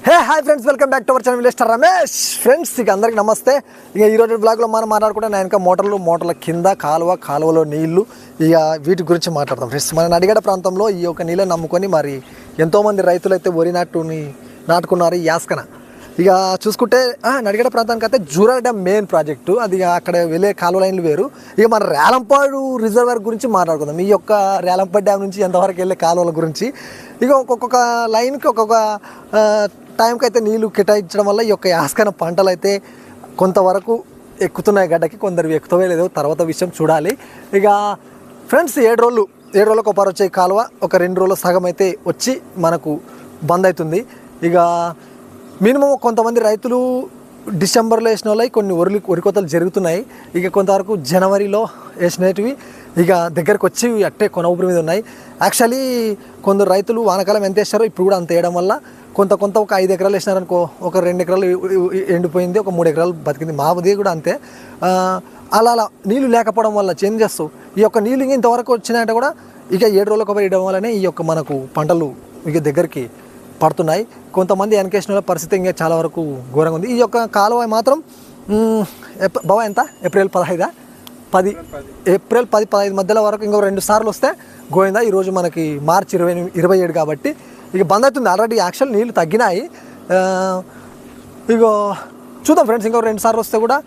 Hi friends, welcome back to our channel mister Ramesh. Friends ఇక అందరికి నమస్తే. ఇక ఈరోజు బ్లాగ్లో మనం మాట్లాడుకుంటే నేను ఇంకా మోటార్ల కింద కాలువలో నీళ్లు, ఇక వీటి గురించి మాట్లాడతాం ఫ్రెండ్స్. మన నడిగడ ప్రాంతంలో ఈ యొక్క నీళ్ళని నమ్ముకొని మరి ఎంతోమంది రైతులు అయితే వరి నాటుకున్నారు ఈ యాస్కన. ఇక చూసుకుంటే నడిగడ ప్రాంతానికి అయితే జూరాల డ్యామ్ మెయిన్ ప్రాజెక్టు, అది అక్కడ వెళ్ళే కాలువ లైన్లు వేరు. ఇక మన రేలంపాడు రిజర్వర్ గురించి మాట్లాడుకుందాం. ఈ యొక్క రేలంపాడు డ్యామ్ నుంచి ఎంతవరకు వెళ్ళే కాలువల గురించి. ఇక ఒక్కొక్క లైన్కి ఒక్కొక్క టైంకి అయితే నీళ్లు కేటాయించడం వల్ల ఈ యొక్క యాస్కన పంటలు అయితే కొంతవరకు ఎక్కుతున్నాయి గడ్డకి, కొందరు ఎక్కుతవే లేదు, తర్వాత విషయం చూడాలి. ఇక ఫ్రెండ్స్ 7 రోజులకు ఒకసారి వచ్చే కాలువ ఒక 2 రోజులు సగం అయితే వచ్చి మనకు బంద్ అవుతుంది. ఇక మినిమం కొంతమంది రైతులు డిసెంబర్లో వేసిన వాళ్ళవి కొన్ని వరి కోతలు జరుగుతున్నాయి. ఇక కొంతవరకు జనవరిలో వేసినవి ఇక దగ్గరకు వచ్చి అట్టే కొన ఊపిరి మీద ఉన్నాయి. యాక్చువల్లీ కొందరు రైతులు వానకాలం ఎంత వేస్తారో ఇప్పుడు కూడా అంత వేయడం వల్ల కొంత ఒక 5 ఎకరాలు వేసినారనుకో, ఒక 2 ఎకరాలు ఎండిపోయింది, ఒక 3 ఎకరాలు బతికింది. మాది కూడా అంతే. అలా నీళ్ళు లేకపోవడం వల్ల చేంజ్ చేస్తూ ఈ యొక్క నీళ్ళు ఇంతవరకు వచ్చినాయంటే కూడా ఇక 7 రోజులకు వేయడం వల్లనే ఈ యొక్క మనకు పంటలు ఇక దగ్గరికి పడుతున్నాయి. కొంతమంది వెనకేసిన పరిస్థితి ఇంకా చాలా వరకు ఘోరంగా ఉంది. ఈ యొక్క కాలువ మాత్రం బాబా ఎంత ఏప్రిల్ 10-15 మధ్యలో వరకు ఇంకో 2 సార్లు వస్తే గోయిందా. ఈరోజు మనకి మార్చి 27 కాబట్టి ఇక బంద్ అవుతుంది. ఆల్రెడీ యాక్చువల్ నీళ్ళు తగ్గినాయి. ఇక చూద్దాం ఫ్రెండ్స్, ఇంకో 2 సార్లు వస్తే కూడా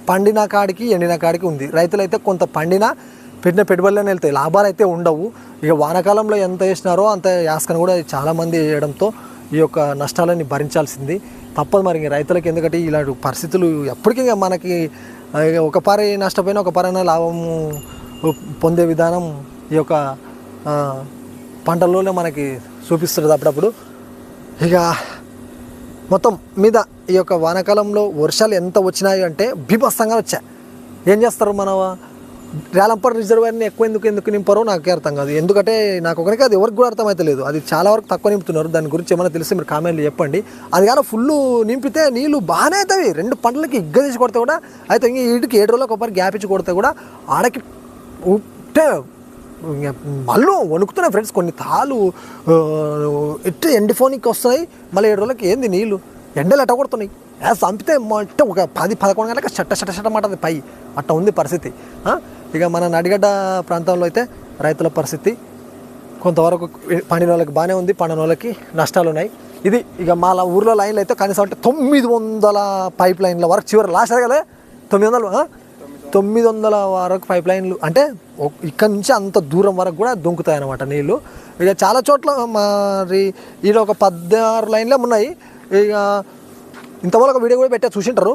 పండిన కాడికి ఎండిన కాడికి ఉంది. రైతులైతే కొంత పండిన పెట్టిన పెట్టుబడులనే వెళ్తాయి, లాభాలు అయితే ఉండవు. ఇక వానాకాలంలో ఎంత వేసినారో అంత యాస్కను కూడా చాలామంది వేయడంతో ఈ యొక్క నష్టాలని భరించాల్సింది తప్పదు మరి ఇంక రైతులకి. ఎందుకంటే ఇలాంటి పరిస్థితులు ఎప్పటికీ ఇంకా మనకి ఒక పారి నష్టపోయినా ఒక పారైనా లాభము పొందే విధానం ఈ యొక్క పంటల్లోనే మనకి చూపిస్తుంది అప్పుడప్పుడు. ఇక మొత్తం మీద ఈ యొక్క వానాకాలంలో వర్షాలు ఎంత వచ్చినాయి అంటే బీభత్సంగా వచ్చాయి. ఏం చేస్తారు మన రేలంపాడు రిజర్వాయర్ని ఎందుకు నింపారో నాకు అర్థం కాదు. ఎందుకంటే నాకు ఒకరికి అది ఎవరికి కూడా అర్థమైతే లేదు. అది చాలా వరకు తక్కువ నింపుతున్నారు. దాని గురించి ఏమైనా తెలిస్తే మీరు కామెంట్లు చెప్పండి. అది కానీ ఫుల్ నింపితే నీళ్ళు బాగానే అవుతాయి. 2 పంటలకి తీసి కొడితే కూడా అయితే ఇంక వీటికి 7 రోజులకు ఒకసారి గ్యాప్ ఇచ్చి కొడితే కూడా ఆడకి ఉంటే మళ్ళీ వణుకుతున్నాయి ఫ్రెండ్స్. కొన్ని తాళ్ళు ఎట్టు ఎండిఫోనికి వస్తున్నాయి, మళ్ళీ 7 రోజులకి ఏంది నీళ్ళు ఎండలు ఎట్ట కొడుతున్నాయి. చంపితే అంటే ఒక 10-11 గంటలకు షట్ట మాటది పై అట్ట ఉంది పరిస్థితి. ఇక మన నడిగడ్డ ప్రాంతంలో అయితే రైతుల పరిస్థితి కొంతవరకు పండిన వాళ్ళకి బాగానే ఉంది, పండిన వాళ్ళకి నష్టాలు ఉన్నాయి. ఇది ఇక మా ఊర్లో లైన్లు అయితే కనీసం అంటే 900 పైప్ లైన్ల వరకు చివరి లాస్ట్ కదా 900 వరకు పైప్ లైన్లు అంటే ఇక్కడ నుంచి అంత దూరం వరకు కూడా దుంకుతాయి అన్నమాట నీళ్ళు. ఇక చాలా చోట్ల మరి ఈడ ఒక 16 లైన్లే ఉన్నాయి. ఇక ఇంతవరకు వీడియో కూడా పెట్టా, చూసింటారు.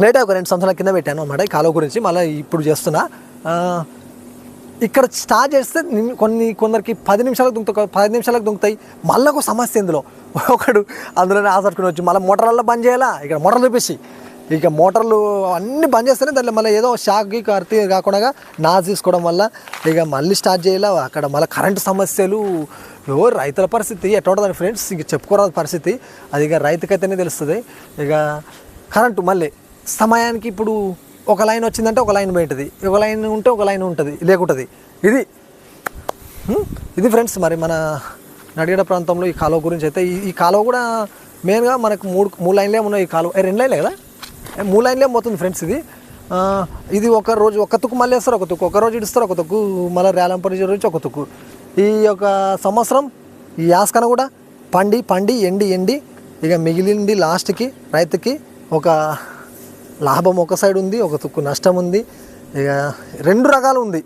లేట్ ఒక 2 సంవత్సరాల కింద పెట్టాను అన్నమాట ఈ కాలువ గురించి. మళ్ళీ ఇప్పుడు చేస్తున్నా. ఇక్కడ స్టార్ట్ చేస్తే కొందరికి 10 నిమిషాలకు దుంకుతాయి, 15 నిమిషాలకు దుంకుతాయి. మళ్ళీ ఒక సమస్య ఇందులో ఒకడు అందులోనే ఆసట్టుకుని వచ్చి మళ్ళీ మోటార్లలో బంద్ చేయాలా. ఇక్కడ మోటార్లు చూపించి ఇక మోటార్లు అన్నీ బంద్ చేస్తేనే దాంట్లో మళ్ళీ ఏదో షాక్కి కర్తీ కాకుండా నాజ్ తీసుకోవడం వల్ల ఇక మళ్ళీ స్టార్ట్ చేయాలి. అక్కడ మళ్ళీ కరెంటు సమస్యలు, రైతుల పరిస్థితి ఎట్లా ఉంటుందని ఫ్రెండ్స్ ఇంక చెప్పుకోరాదు పరిస్థితి. అది ఇక రైతుకైతేనే తెలుస్తుంది. ఇక కరెంటు మళ్ళీ సమయానికి ఇప్పుడు ఒక లైన్ వచ్చిందంటే ఒక లైన్ పోయింటుంది, ఒక లైన్ ఉంటే ఒక లైన్ ఉంటుంది లేకుంటుంది. ఇది ఫ్రెండ్స్ మరి మన నడిగడ ప్రాంతంలో ఈ కాలువ గురించి అయితే. ఈ కాలువ కూడా మెయిన్గా మనకు 3 లైన్లే ఉన్నాయి. ఈ కాలువ 2 లైన్లే కదా, 3 లైన్లే పోతుంది ఫ్రెండ్స్. ఇది ఒక రోజు ఒక తుక్కు మళ్ళీ వేస్తారు, ఒక తుక్కు ఒక రోజు ఇడుస్తారు, ఒక తుక్కు మళ్ళీ రేలంపాడు నుంచి ఒక తుక్కు. ఈ యొక్క సంవత్సరం ఈ యాస్కన కూడా పండి ఎండి ఇక మిగిలింది లాస్ట్కి రైతుకి ఒక లాభం ఒక సైడ్ ఉంది, ఒక తుక్కు నష్టం ఉంది. ఇక 2 రకాలు ఉంది.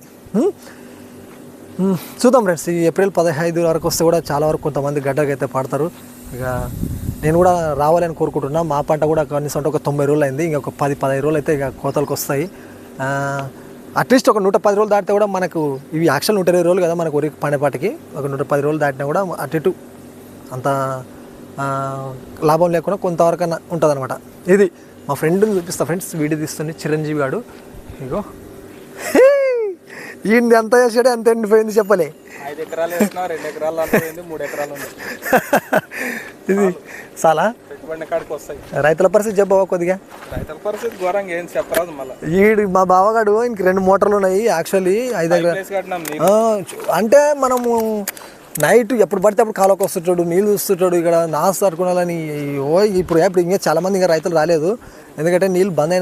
చూద్దాం ఫ్రెండ్స్, ఈ ఏప్రిల్ 15 వరకు వస్తే కూడా చాలా వరకు కొంతమంది గడ్డకి అయితే పడతారు. ఇక నేను కూడా రావాలని కోరుకుంటున్నా. మా పంట కూడా కనీసం ఒక 90 రోజులు అయింది. ఇంకొక 10-15 రోజులు అయితే ఇక కోతలకు వస్తాయి. అట్లీస్ట్ ఒక 110 రోజులు దాటితే కూడా మనకు ఇవి యాక్చువల్ 120 రోజులు కదా మనకు వరి పండేపాటికి. ఒక 110 రోజులు దాటినా కూడా అటు ఇటు అంత లాభం లేకుండా కొంతవరకన్నా ఉంటుంది అనమాట. ఇది మా ఫ్రెండ్ని చూపిస్తా ఫ్రెండ్స్, వీడియో తీస్తుంది చిరంజీవి గారు. ఇగో ఈయన ఎంత చేసాడే అంత ఎండిపోయింది చెప్పలే. 5 ఎకరాలు వేసినా 2 ఎకరాలు అంతపోయింది, 3 ఎకరాలు ఉంది. ఇది చాలా పెట్టుబడి కాడికి వస్తాయి. రైతుల పరిస్థితి చెప్పవా కొద్దిగా? రైతుల పరిస్థితి ఘోరంగా ఏం చెప్పరాదు. మళ్ళీ మా బావగాడు ఇంక 2 మోటార్లు ఉన్నాయి యాక్చువల్లీ 5 ఎకరాలు. అంటే మనము నైట్ ఎప్పుడు పడితే అప్పుడు కాలువకి వస్తుంటాడు, నీళ్ళు చూస్తుంటాడు. ఇక్కడ నాసు తట్టుకోవాలని ఇప్పుడు ఇంకా చాలామంది ఇంకా రైతులు రాలేదు, ఎందుకంటే నీళ్ళు బంద్ అయిన